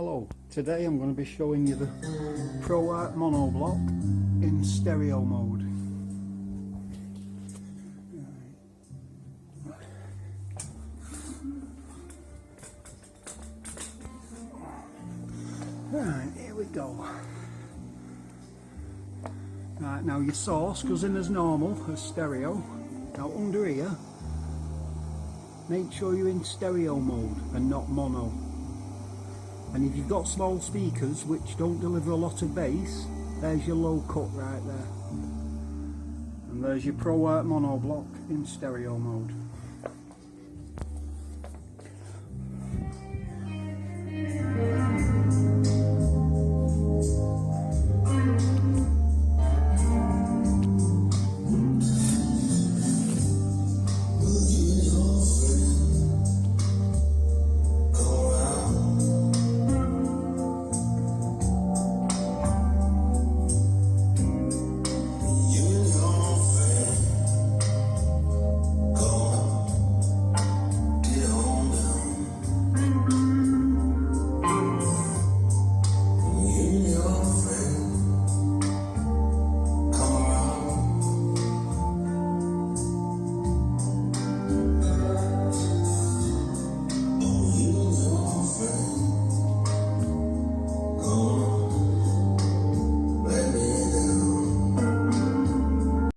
Hello, today I'm going to be showing you the Proart mono block in stereo mode. Right, here we go. Right, now your source goes in as normal, as stereo. Now under here, make sure you're in stereo mode and not mono. And if you've got small speakers which don't deliver a lot of bass, there's your low cut right there. And there's your Proart mono block in stereo mode.